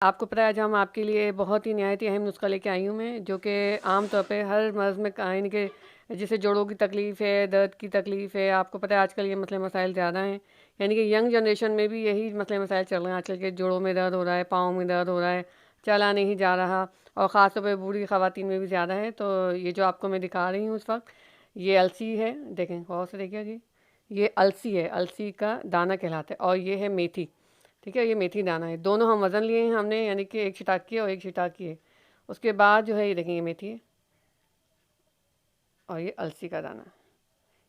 आपको पता है आज हम आपके लिए बहुत ही निहायत ही अहम नुस्खा लेके आई हूँ मैं, जो कि आम तौर पे हर मर्ज़ में यानी कि जैसे जोड़ों की तकलीफ़ है, दर्द की तकलीफ़ है, आपको पता है आजकल ये मसले मसाइल ज़्यादा हैं। यानी कि यंग जनरेशन में भी यही मसले मसाइल चल रहे हैं आजकल के, जोड़ों में दर्द हो रहा है, पाँव में दर्द हो रहा है, चला नहीं जा रहा, और ख़ास तौर पे बूढ़ी ख़वातीन में भी ज़्यादा है। तो ये जो आपको मैं दिखा रही हूँ इस वक्त, ये अलसी है, देखें गौर से देखिए जी, ये अलसी है, अलसी का दाना कहलाता है, और ये है मेथी। ठीक है, ये मेथी दाना है, दोनों हम वज़न लिए हैं हमने, यानी कि एक छिटाकी है और एक छिटाकी है। उसके बाद जो है ये देखें, ये मेथी है और ये अलसी का दाना।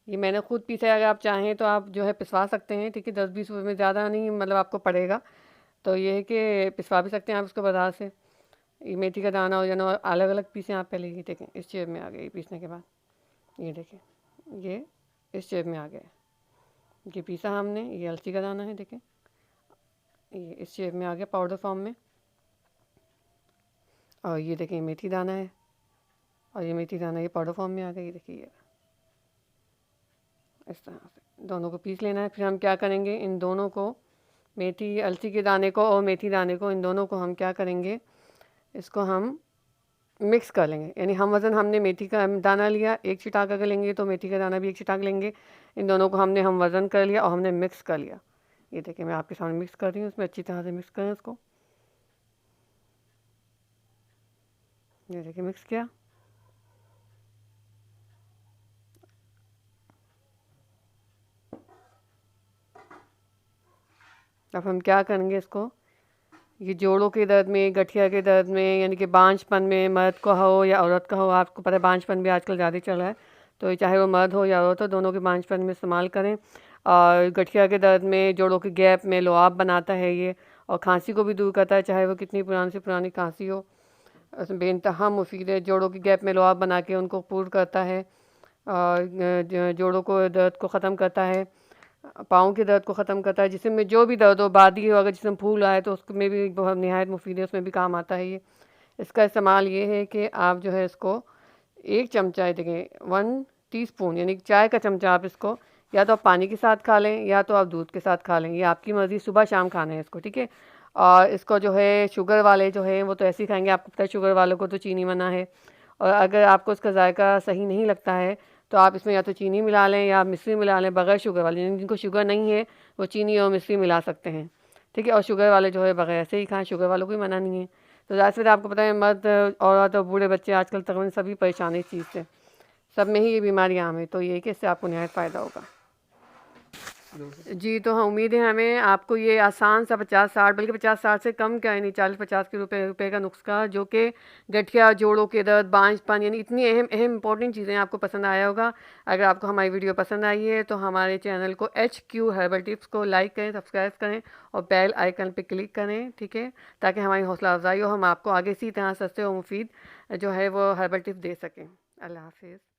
ये मैंने खुद पीसा है, अगर आप चाहें तो आप जो है पिसवा सकते हैं। ठीक है, 10-20 रुपये में ज़्यादा नहीं मतलब आपको पड़ेगा, तो ये है कि पिसवा भी सकते हैं आप उसको बाज़ार से। ये मेथी का दाना हो जाना, और अलग अलग पीसें आप पहले, ये देखें इस शेप में आ गए पीसने के बाद, ये देखें ये इस शेप में आ गया, ये पीसा हमने, ये अलसी का दाना है, देखें ये इस शेप में आ गया पाउडर फॉर्म में, और ये देखें मेथी दाना है, और ये मेथी दाना ये पाउडर फॉर्म में आ गई। ये देखिए ये इस तरह से दोनों को पीस लेना है। फिर हम क्या करेंगे, इन दोनों को, मेथी अलसी के दाने को और मेथी दाने को, इन दोनों को हम क्या करेंगे, इसको हम मिक्स कर लेंगे। यानी हम वज़न हमने मेथी का दाना लिया, एक छिटाक अगर लेंगे तो मेथी का दाना भी एक छिटाक लेंगे। इन दोनों को हमने हम वज़न कर लिया और हमने मिक्स कर लिया। ये देखिए मैं आपके सामने मिक्स कर रही हूँ, उसमें अच्छी तरह से मिक्स करें उसको। ये देखिए मिक्स किया। अब हम क्या करेंगे, इसको ये जोड़ों के दर्द में, गठिया के दर्द में, यानी कि बांझपन में, मर्द को हो या औरत का हो, आपको पता है बांझपन भी आजकल ज़्यादा चल रहा है, तो चाहे वो मर्द हो या औरत हो, दोनों के बांझपन में इस्तेमाल करें। और गठिया के दर्द में, जोड़ों के गैप में लुआब बनाता है ये, और खांसी को भी दूर करता है, चाहे वो कितनी पुरानी से पुरानी खांसी हो, उसमें बेइंतहा मुफीद है। जोड़ों के गैप में लुआब बना के उनको पूर करता है, और जोड़ों को दर्द को ख़त्म करता है, पाँव के दर्द को ख़त्म करता है, जिसम में जो भी दर्द हो, बादी हो, अगर जिसम फूल रहा है तो उसमें भी बहुत निहायत मुफीद है, उसमें भी काम आता है ये। इसका इस्तेमाल ये है कि आप जो है इसको एक चमचा, देखें 1 टीस्पून, यानी चाय का चमचा, आप इसको या तो आप पानी के साथ खा लें या तो आप दूध के साथ खा लें, ये आपकी मर्ज़ी, सुबह शाम खाना है इसको। ठीक है, और इसको जो है शुगर वाले जो है वो तो ऐसे ही खाएंगे, आपको पता है शुगर वालों को तो चीनी मना है, और अगर आपको इसका जायका सही नहीं लगता है तो आप इसमें या तो चीनी मिला लें या मिश्री मिला लें, बगैर शुगर वाले। जिनको शुगर नहीं है वो चीनी और मिश्री मिला सकते हैं। ठीक है, और शुगर वाले जो है बगैर ऐसे ही खाएं, शुगर वालों को भी मना नहीं है। तो ज़ाहिर सी बात है, आपको पता है मर्द औरत और बूढ़े बच्चे आजकल तकरीबन सभी परेशान है इस चीज़ से, सब में ही ये बीमारी आम है, तो ये है कि इससे आपको नहायत फ़ायदा होगा। जी, तो हाँ, उम्मीद है हमें आपको ये आसान सा 50-60, बल्कि 50-60 से कम क्या, यानी 40-50 के रुपए का नुस्खा, जो कि गठिया, जोड़ों के दर्द, बांझपन, यानी इतनी अहम अहम इंपॉर्टेंट चीज़ें आपको पसंद आया होगा। अगर आपको हमारी वीडियो पसंद आई है तो हमारे चैनल को HQ हर्बल टिप्स को लाइक करें, सब्सक्राइब करें और बेल आइकन पर क्लिक करें। ठीक है, ताकि हमारी हौसला अफजाई हो, हम आपको आगे इसी तरह सस्ते और मुफीद जो है वो हर्बल टिप्स दे सकें। अल्लाह हाफिज़।